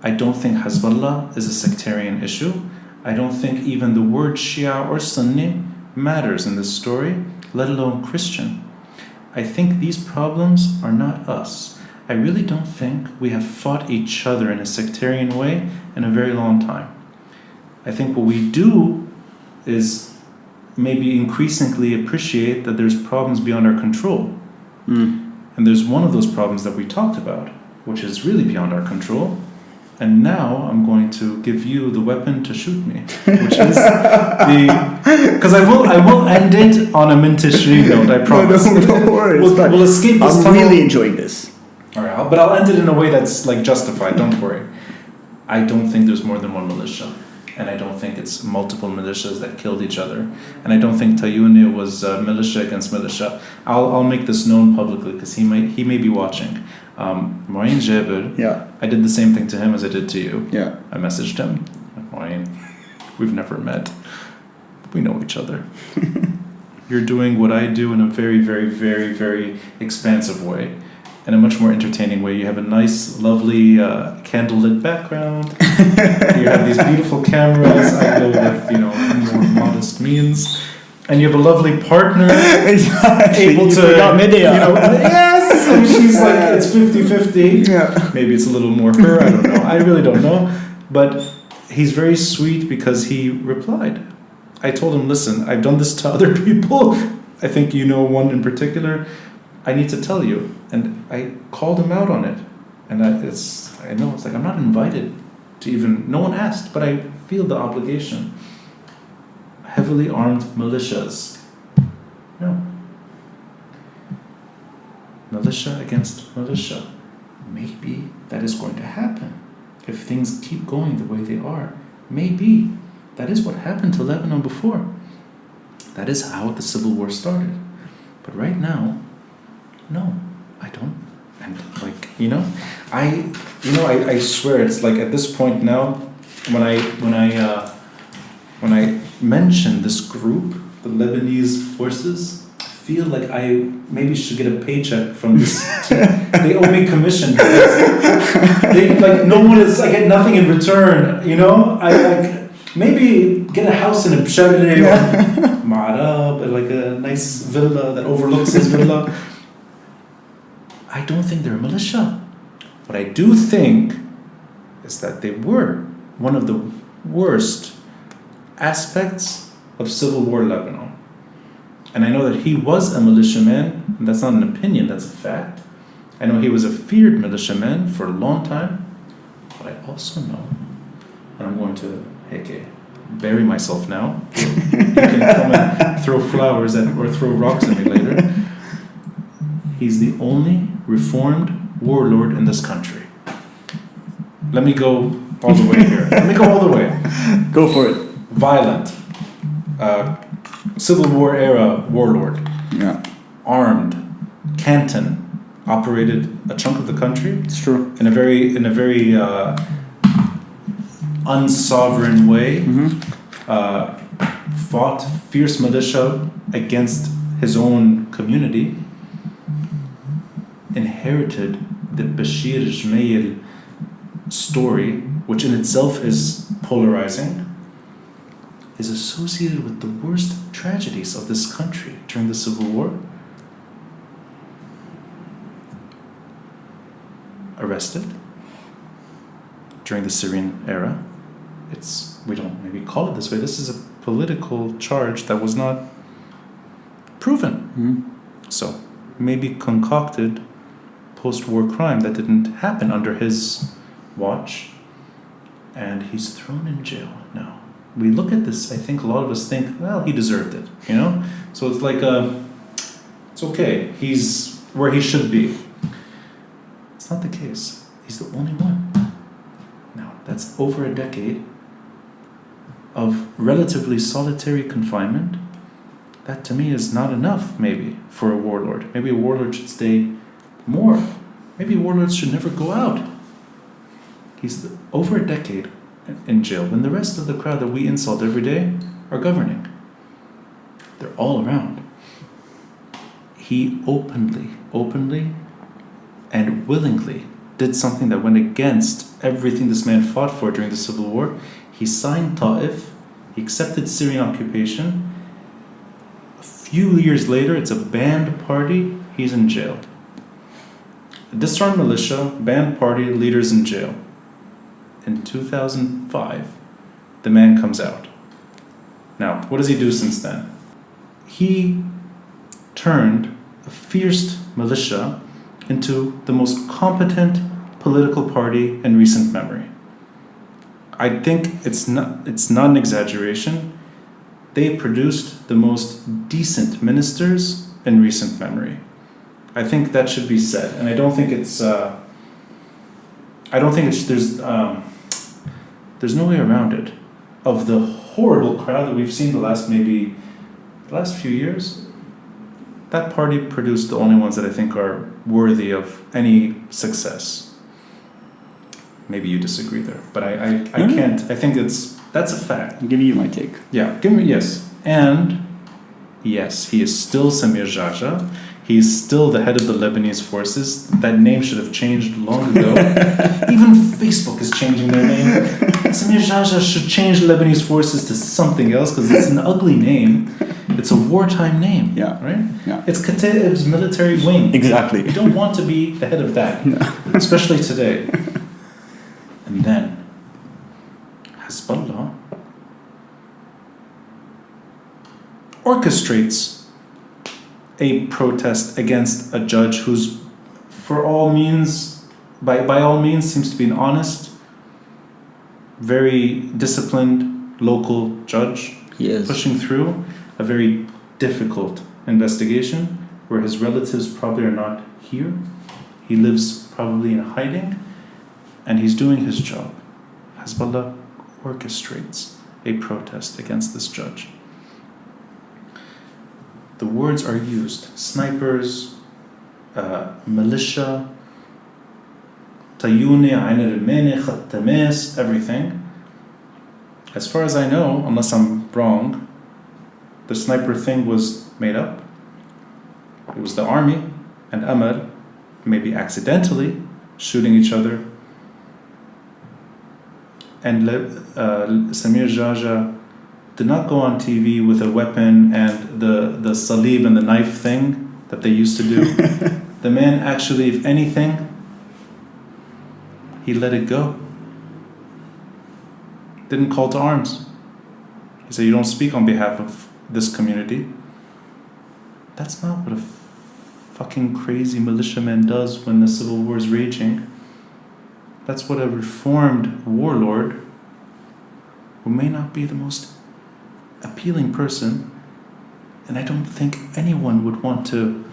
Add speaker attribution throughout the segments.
Speaker 1: I don't think Hezbollah is a sectarian issue. I don't think even the word Shia or Sunni matters in this story, let alone Christian. I think these problems are not us. I really don't think we have fought each other in a sectarian way in a very long time. I think what we do is maybe increasingly appreciate that there's problems beyond our control. And there's one of those problems that we talked about, which is really beyond our control. And now I'm going to give you the weapon to shoot me, which is because I will end it on a Minteshreen note, I promise.
Speaker 2: No, don't worry.
Speaker 1: We'll escape this tunnel.
Speaker 2: I'm really enjoying this.
Speaker 1: All right, but I'll end it in a way that's like justified. Don't worry. I don't think there's more than one militia, and I don't think it's multiple militias that killed each other, and I don't think Tayyouneh was militia against militia. I'll make this known publicly because he may be watching. Moin Jabir, I did the same thing to him as I did to you. I messaged him. Moin, we've never met. We know each other. You're doing what I do in a very, very, very, very expansive way. In a much more entertaining way. You have a nice, lovely candlelit background. You have these beautiful cameras. I go with, more modest means. And you have a lovely partner.
Speaker 2: Exactly.
Speaker 1: Able to, yes! And she's like, it's 50-50.
Speaker 2: Yeah.
Speaker 1: Maybe it's a little more her, I don't know. I really don't know. But he's very sweet because he replied. I told him, listen, I've done this to other people. I think you know one in particular. I need to tell you. And I called him out on it. And I know, it's like, I'm not invited to even, no one asked, but I feel the obligation. Heavily armed militias. No. Militia against militia. Maybe that is going to happen if things keep going the way they are. Maybe that is what happened to Lebanon before. That is how the civil war started. But right now, no, I don't. And I swear it's like at this point now, when I mention this group, the Lebanese Forces, I feel like I maybe should get a paycheck from this team. They owe me commission because no one is. I get nothing in return. I maybe get a house in a Minteshreen or Ma'arab, like a nice villa that overlooks his villa. I don't think they're a militia. What I do think is that they were one of the worst aspects of civil war Lebanon. And I know that he was a militiaman, and that's not an opinion, that's a fact. I know he was a feared militiaman for a long time, but I also know, and I'm going to bury myself now. You can come and throw flowers or throw rocks at me later. He's the only reformed warlord in this country. Let me go all the way here. Let me go all the way.
Speaker 2: Go for it.
Speaker 1: Violent. Civil War era warlord.
Speaker 2: Yeah.
Speaker 1: Armed. Canton operated a chunk of the country.
Speaker 2: It's true.
Speaker 1: In a very unsovereign way. Fought fierce militia against his own community. Inherited the Bashir Jmail story, which in itself is polarizing, is associated with the worst tragedies of this country during the Civil War. Arrested during the Syrian era. We don't maybe call it this way. This is a political charge that was not proven. So maybe concocted post-war crime that didn't happen under his watch, and he's thrown in jail now. We look at this, I think a lot of us think, well, he deserved it, So it's like, it's okay, he's where he should be. It's not the case. He's the only one. Now, that's over a decade of relatively solitary confinement. That to me is not enough, maybe, for a warlord. Maybe a warlord should stay more. Maybe warlords should never go out. He's over a decade in jail when the rest of the crowd that we insult every day are governing. They're all around. He openly and willingly did something that went against everything this man fought for during the Civil War. He signed Ta'if, he accepted Syrian occupation. A few years later, it's a banned party, he's in jail. A disarmed militia, banned party, leaders in jail. In 2005, the man comes out. Now, what does he do since then? He turned a fierce militia into the most competent political party in recent memory. I think it's not an exaggeration. They produced the most decent ministers in recent memory. I think that should be said, and I don't think there's no way around it. Of the horrible crowd that we've seen the last few years, that party produced the only ones that I think are worthy of any success. Maybe you disagree there, but I can't. I think that's a fact.
Speaker 2: I'm giving you my take.
Speaker 1: Yeah, give me yes. And yes, he is still Samir Jaja. He's still the head of the Lebanese Forces. That name should have changed long ago. Even Facebook is changing their name. Samir Jaja should change the Lebanese Forces to something else because it's an ugly name. It's a wartime name,
Speaker 2: Yeah.
Speaker 1: right?
Speaker 2: Yeah.
Speaker 1: It's Kataib's military wing.
Speaker 2: Exactly.
Speaker 1: You don't want to be the head of that, especially today. And then Hezbollah orchestrates a protest against a judge who's, by all means, seems to be an honest, very disciplined local judge.
Speaker 2: Yes.
Speaker 1: Pushing through a very difficult investigation where his relatives probably are not here. He lives probably in hiding, and he's doing his job. Hezbollah orchestrates a protest against this judge. The words are used: snipers, militia, Tayyouneh, everything. As far as I know, unless I'm wrong, the sniper thing was made up. It was the army and Amr, maybe accidentally, shooting each other. And Samir Jaja did not go on TV with a weapon and the salib and the knife thing that they used to do. The man actually, if anything, he let it go. Didn't call to arms. He said, you don't speak on behalf of this community. That's not what a fucking crazy militiaman does when the civil war is raging. That's what a reformed warlord, who may not be the most appealing person, and I don't think anyone would want to.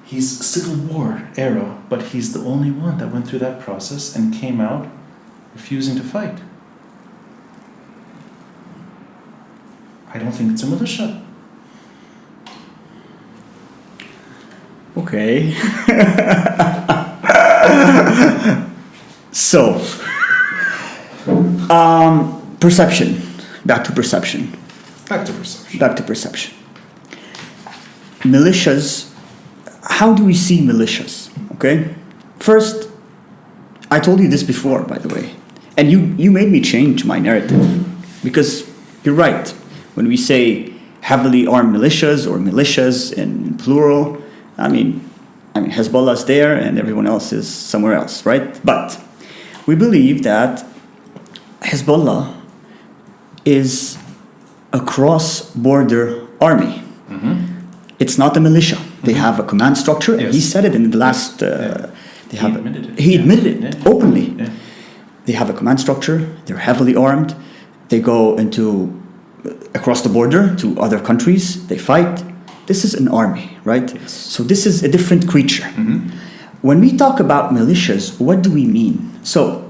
Speaker 1: He's Civil War era, but he's the only one that went through that process and came out refusing to fight. I don't think it's a militia.
Speaker 2: Okay. So, perception. Back to perception.
Speaker 1: Back to perception.
Speaker 2: Back to perception. Militias. How do we see militias? Okay. First, I told you this before, by the way, and you made me change my narrative because you're right. When we say heavily armed militias or militias in plural, I mean Hezbollah is there and everyone else is somewhere else, right? But we believe that Hezbollah is a cross-border army.
Speaker 1: Mm-hmm.
Speaker 2: It's not a militia. They have a command structure, and he said it in the last. He admitted it openly.
Speaker 1: Yeah.
Speaker 2: They have a command structure. They're heavily armed. They go across the border to other countries. They fight. This is an army, right?
Speaker 1: Yes.
Speaker 2: So this is a different creature.
Speaker 1: Mm-hmm.
Speaker 2: When we talk about militias, what do we mean? So,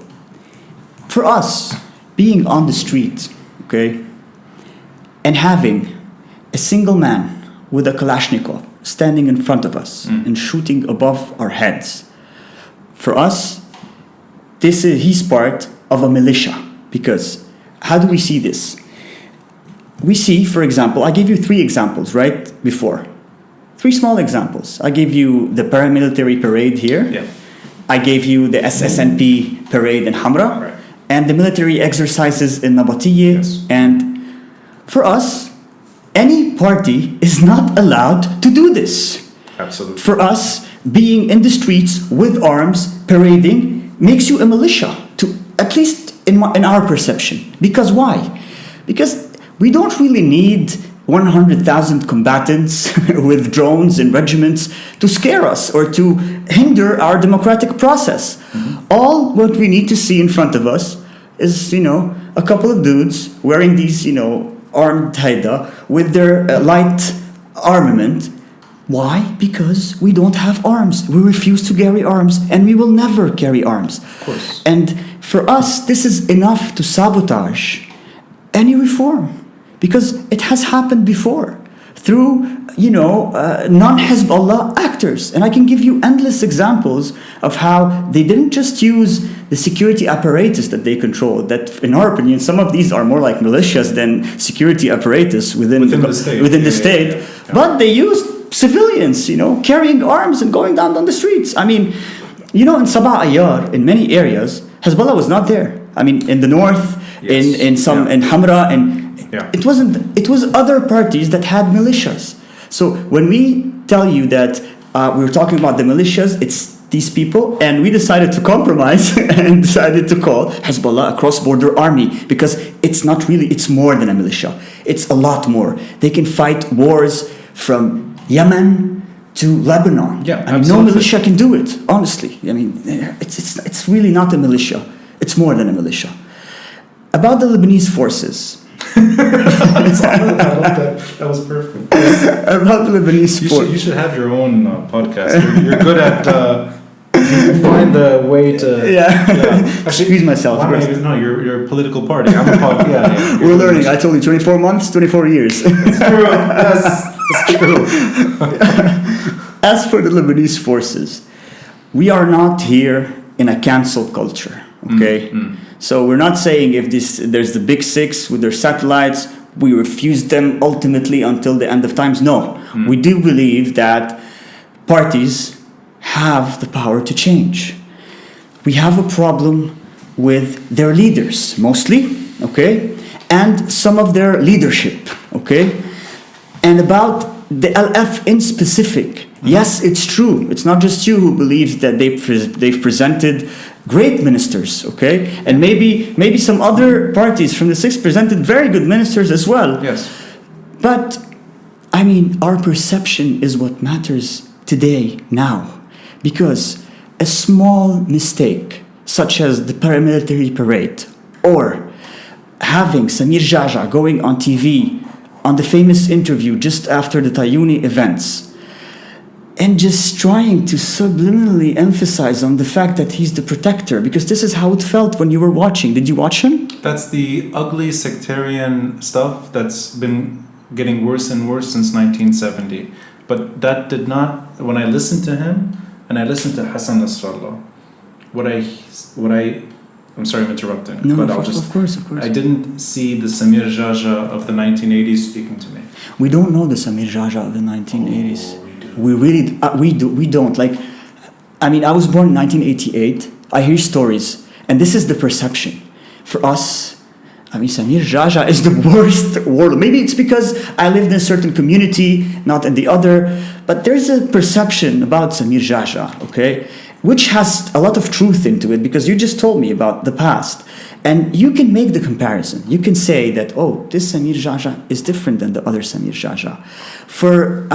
Speaker 2: for us, being on the street, okay, and having a single man with a Kalashnikov standing in front of us and shooting above our heads, for us, he's part of a militia. Because how do we see this? We see, for example, I gave you 3 examples, right, before. 3 small examples. I gave you the paramilitary parade here.
Speaker 1: Yeah.
Speaker 2: I gave you the SSNP parade in Hamra,
Speaker 1: Right.
Speaker 2: and the military exercises in Nabatiye.
Speaker 1: Yes.
Speaker 2: And for us, any party is not allowed to do this.
Speaker 1: Absolutely.
Speaker 2: For us, being in the streets with arms, parading, makes you a militia, at least in our perception. Because why? Because we don't really need 100,000 combatants with drones and regiments to scare us or to hinder our democratic process. All what we need to see in front of us is, a couple of dudes wearing these, armed haida with their light armament. Why? Because we don't have arms. We refuse to carry arms, and we will never carry arms.
Speaker 1: Of course.
Speaker 2: And for us, this is enough to sabotage any reform, because it has happened before through, non-Hezbollah actors. And I can give you endless examples of how they didn't just use the security apparatus that they control, that in our opinion, some of these are more like militias than security apparatus within the state.
Speaker 1: Yeah.
Speaker 2: But they used civilians, carrying arms and going down the streets. I mean, in Sabah Ayar, in many areas, Hezbollah was not there. I mean, in the north,
Speaker 1: Yes.
Speaker 2: in Hamra, and
Speaker 1: Yeah.
Speaker 2: it was other parties that had militias. So when we tell you that we were talking about the militias, it's these people, and we decided to compromise and decided to call Hezbollah a cross-border army, because it's more than a militia. It's a lot more. They can fight wars from Yemen to Lebanon.
Speaker 1: Yeah,
Speaker 2: I mean, no militia can do it, honestly. I mean, it's really not a militia. It's more than a militia. About the Lebanese Forces.
Speaker 1: That was perfect.
Speaker 2: About the Lebanese Forces.
Speaker 1: You should have your own podcast. You're good at. You find the way to.
Speaker 2: Yeah. Excuse myself.
Speaker 1: No, you're a political party. I'm a podcast. Yeah.
Speaker 2: We're learning. I told you, 24 months, 24 years.
Speaker 1: It's true. Yes, it's true.
Speaker 2: As for the Lebanese Forces, we are not here in a cancel culture. Okay. So we're not saying if there's the big six with their satellites, we refuse them ultimately until the end of times. No, we do believe that parties have the power to change. We have a problem with their leaders, mostly, okay, and some of their leadership, okay, and about the LF in specific. Yes, it's true. It's not just you who believes that they've presented great ministers, okay? And maybe some other parties from the six presented very good ministers as well.
Speaker 1: Yes.
Speaker 2: But, I mean, our perception is what matters today, now. Because a small mistake, such as the paramilitary parade, or having Samir Jaja going on TV on the famous interview just after the Tayyouneh events, and just trying to subliminally emphasize on the fact that he's the protector, because this is how it felt when you were watching. Did you watch him?
Speaker 1: That's the ugly sectarian stuff that's been getting worse and worse since 1970. But that did not, when I listened to him, and I listened to Hassan Nasrallah, I'm sorry I'm interrupting,
Speaker 2: No,
Speaker 1: but
Speaker 2: of course.
Speaker 1: I didn't see the Samir Jaja of the 1980s speaking to me.
Speaker 2: We don't know the Samir Jaja of the 1980s.
Speaker 1: Oh,
Speaker 2: We don't. Like, I mean, I was born in 1988. I hear stories, and this is the perception. For us, I mean, Samir Jaja is the worst warlord. Maybe it's because I lived in a certain community, not in the other, but there's a perception about Samir Jaja, okay, which has a lot of truth into it, because you just told me about the past. And you can make the comparison. You can say that, oh, this Samir Jaja is different than the other Samir Jaja. For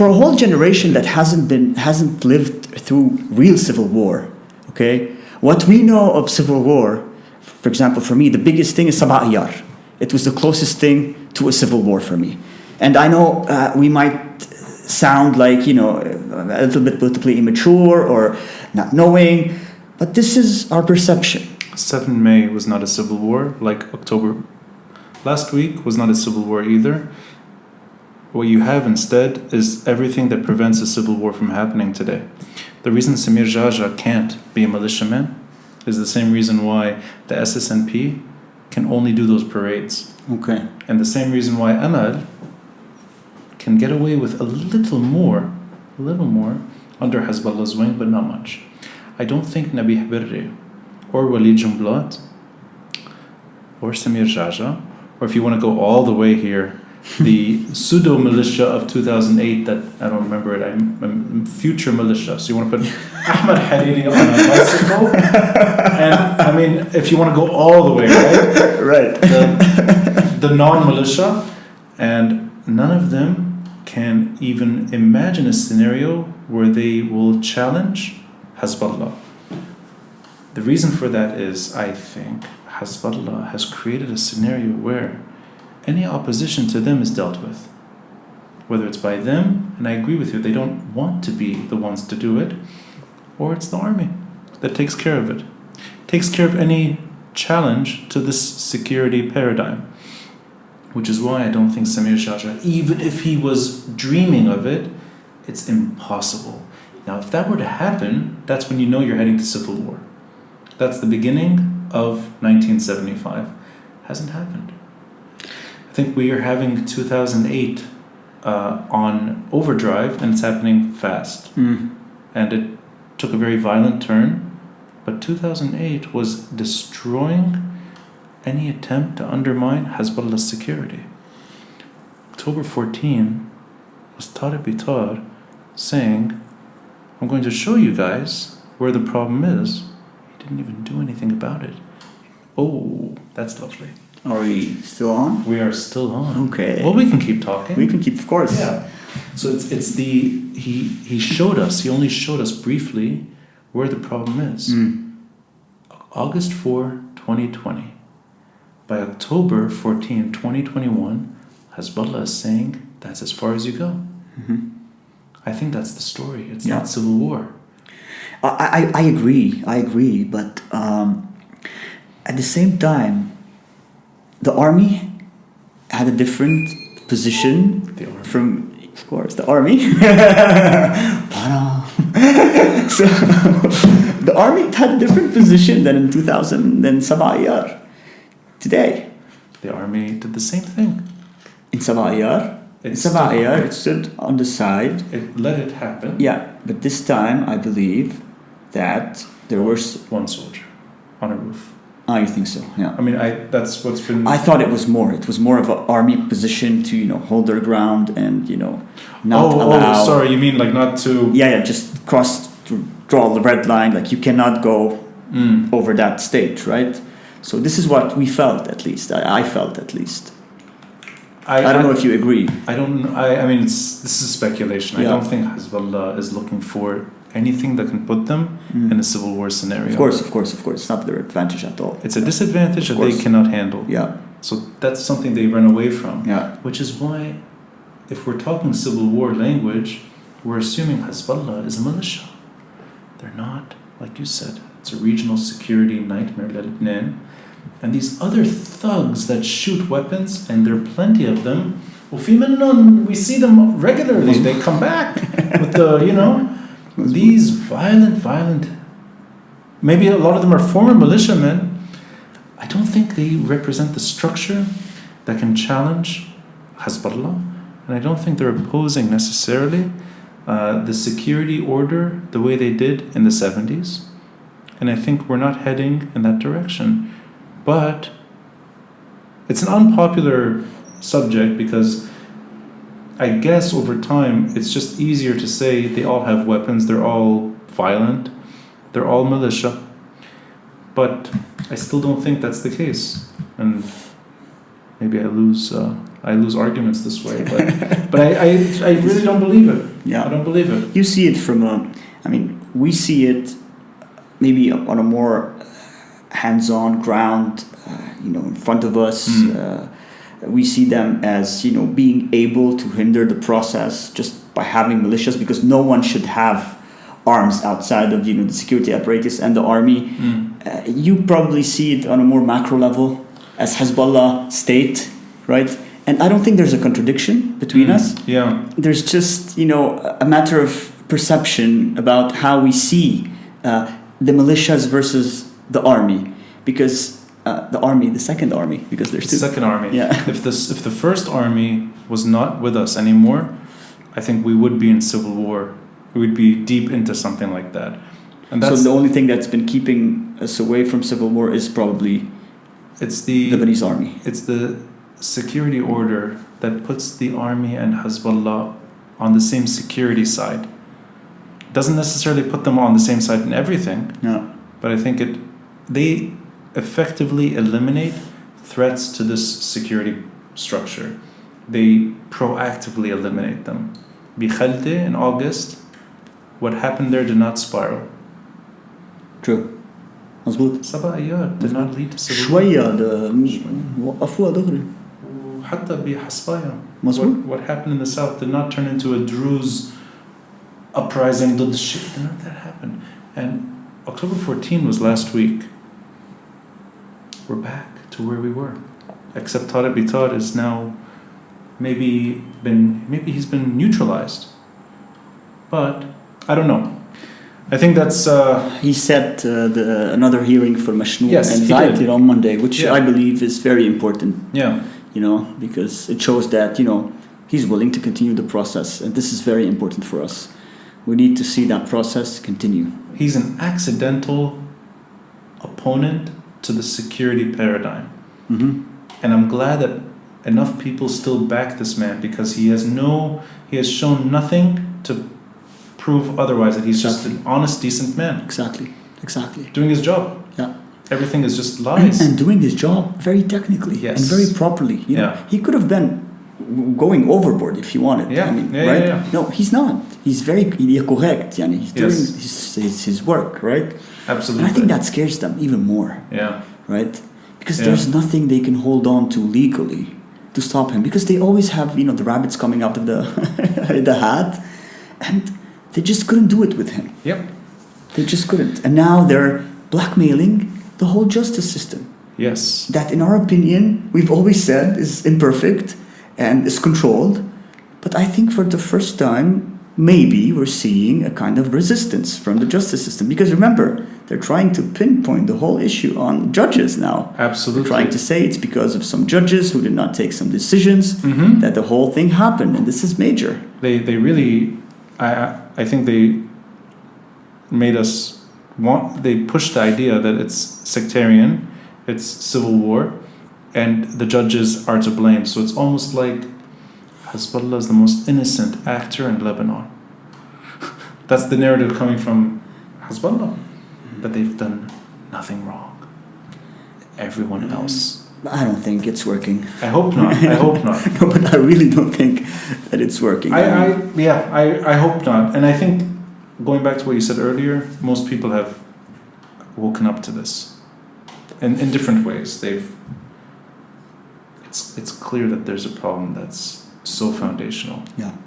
Speaker 2: a whole generation that hasn't lived through real civil war, okay? What we know of civil war, for example, for me, the biggest thing is Sabah Ayar. It was the closest thing to a civil war for me. And I know we might sound like, a little bit politically immature or not knowing, but this is our perception.
Speaker 1: 7 May was not a civil war, like October last week was not a civil war either. What you have instead is everything that prevents a civil war from happening today. The reason Samir Jaja can't be a militiaman is the same reason why the SSNP can only do those parades.
Speaker 2: Okay.
Speaker 1: And the same reason why Amal can get away with a little more under Hezbollah's wing, but not much. I don't think Nabih Berri or Walid Jumblat or Samir Jaja, or if you want to go all the way here, the pseudo militia of 2008 that I don't remember it. I'm future militia. So you want to put Ahmad Hariri on a bicycle, and I mean, if you want to go all the way, right?
Speaker 2: Right.
Speaker 1: The non-militia, and none of them can even imagine a scenario where they will challenge Hezbollah. The reason for that is, I think, Hezbollah has created a scenario where any opposition to them is dealt with. Whether it's by them, and I agree with you, they don't want to be the ones to do it, or it's the army that takes care of it. Takes care of any challenge to this security paradigm. Which is why I don't think Samir Jaja, even if he was dreaming of it, it's impossible. Now, if that were to happen, that's when you know you're heading to civil war. That's the beginning of 1975. Hasn't happened. I think we are having 2008 on overdrive, and it's happening fast. And it took a very violent turn, but 2008 was destroying any attempt to undermine Hezbollah's security. October 14 was Tariq Bitar saying, I'm going to show you guys where the problem is. He didn't even do anything about it. Oh, that's lovely.
Speaker 2: Are we still on?
Speaker 1: We are still on.
Speaker 2: Okay.
Speaker 1: Well, we can keep talking.
Speaker 2: We can keep, of course.
Speaker 1: Yeah. So it's the he showed us. He only showed us briefly where the problem is. August 4, 2020. By October 14, 2021, Hezbollah is saying that's as far as you go. I think that's the story. It's not civil war.
Speaker 2: I agree. But at the same time, the army had a different position from, of course, the army. So the army had a different position than in 2000 than Sabah Yar. Today,
Speaker 1: the army did the same thing.
Speaker 2: In Sabah Yar, it stood on the side.
Speaker 1: It let it happen.
Speaker 2: Yeah, but this time I believe that there was
Speaker 1: one soldier on a roof.
Speaker 2: Ah, you think so? Yeah.
Speaker 1: I mean, that's what's been.
Speaker 2: I thought it was more. It was more of an army position to hold their ground and not allow.
Speaker 1: Oh, sorry. You mean like not to?
Speaker 2: Yeah, just draw the red line. Like you cannot go over that stage, right? So this is what we felt, at least. I felt, at least. I don't know if you agree.
Speaker 1: I don't. I mean, this is speculation.
Speaker 2: Yeah.
Speaker 1: I don't think Hezbollah is looking for anything that can put them in a civil war scenario.
Speaker 2: Of course. It's not their advantage at all.
Speaker 1: It's a disadvantage that they cannot handle.
Speaker 2: Yeah.
Speaker 1: So that's something they run away from.
Speaker 2: Yeah.
Speaker 1: Which is why, if we're talking civil war language, we're assuming Hezbollah is a militia. They're not. Like you said, it's a regional security nightmare, Lebanon. And these other thugs that shoot weapons, and there are plenty of them, we see them regularly. They come back with these violent, maybe a lot of them are former militiamen. I don't think they represent the structure that can challenge Hezbollah, and I don't think they're opposing necessarily the security order the way they did in the 70s. And I think we're not heading in that direction. But it's an unpopular subject because I guess over time it's just easier to say they all have weapons, they're all violent, they're all militia. But I still don't think that's the case. And maybe I lose arguments this way, but I really don't believe it.
Speaker 2: Yeah.
Speaker 1: I don't believe it.
Speaker 2: You see it from we see it maybe on a more hands-on ground, in front of us. We see them as, being able to hinder the process just by having militias, because no one should have arms outside of, the security apparatus and the army. You probably see it on a more macro level as Hezbollah state, right? And I don't think there's a contradiction between us.
Speaker 1: Yeah.
Speaker 2: There's just, a matter of perception about how we see the militias versus the army, because the second army, because there's two.
Speaker 1: Second army.
Speaker 2: Yeah.
Speaker 1: If the first army was not with us anymore, I think we would be in civil war. We would be deep into something like that. And
Speaker 2: So
Speaker 1: that's
Speaker 2: the only thing that's been keeping us away from civil war is probably
Speaker 1: it's the
Speaker 2: Lebanese army.
Speaker 1: it's the security order that puts the army and Hezbollah on the same security side. Doesn't necessarily put them on the same side in everything,
Speaker 2: Yeah.
Speaker 1: but I think they effectively eliminate threats to this security structure. They proactively eliminate them. Bikhalte in August, what happened there did not spiral.
Speaker 2: True. مظبوط.
Speaker 1: Sabah Ayyad did not lead to civil war.
Speaker 2: شوية وقفوها دغري.
Speaker 1: حتى بحصبايا.
Speaker 2: مظبوط.
Speaker 1: What happened in the south did not turn into a Druze uprising ضد الشيء. Did not that happen? And October 14 was last week. We're back to where we were. Except Tariq Bitar is now maybe he's been neutralized. But I don't know. I think that's
Speaker 2: He set another hearing for Mashnoor
Speaker 1: Yes,
Speaker 2: and
Speaker 1: he did.
Speaker 2: Zaid on Monday, which
Speaker 1: Yeah.
Speaker 2: I believe is very important,
Speaker 1: yeah.
Speaker 2: because it shows that, he's willing to continue the process. And this is very important for us. We need to see that process continue.
Speaker 1: He's an accidental opponent to the security paradigm.
Speaker 2: Mm-hmm.
Speaker 1: And I'm glad that enough people still back this man because he has shown nothing to prove otherwise, that he's just an honest, decent man.
Speaker 2: Exactly.
Speaker 1: Doing his job.
Speaker 2: Yeah.
Speaker 1: Everything is just lies.
Speaker 2: And doing his job very technically
Speaker 1: Yes.
Speaker 2: and very properly. He could have been going overboard if he wanted.
Speaker 1: Yeah.
Speaker 2: Right?
Speaker 1: Yeah.
Speaker 2: No, he's not. He's very correct. He's doing
Speaker 1: Yes.
Speaker 2: his work, right?
Speaker 1: Absolutely.
Speaker 2: And I think that scares them even more.
Speaker 1: Yeah.
Speaker 2: Right? Because there's nothing they can hold on to legally to stop him. Because they always have, the rabbits coming out of the hat. And they just couldn't do it with him.
Speaker 1: Yep.
Speaker 2: They just couldn't. And now they're blackmailing the whole justice system.
Speaker 1: Yes.
Speaker 2: That, in our opinion, we've always said is imperfect and is controlled. But I think for the first time, maybe we're seeing a kind of resistance from the justice system. Because remember, they're trying to pinpoint the whole issue on judges now.
Speaker 1: Absolutely.
Speaker 2: They're trying to say it's because of some judges who did not take some decisions that the whole thing happened. And this is major.
Speaker 1: They really, I think they made us they pushed the idea that it's sectarian, it's civil war, and the judges are to blame. So it's almost like Hezbollah is the most innocent actor in Lebanon. That's the narrative coming from Hezbollah, that they've done nothing wrong. Everyone else.
Speaker 2: I don't think it's working.
Speaker 1: I hope not.
Speaker 2: No, but I really don't think that it's working.
Speaker 1: I hope not. And I think, going back to what you said earlier, most people have woken up to this. And in different ways. It's clear that there's a problem that's so foundational.
Speaker 2: Yeah.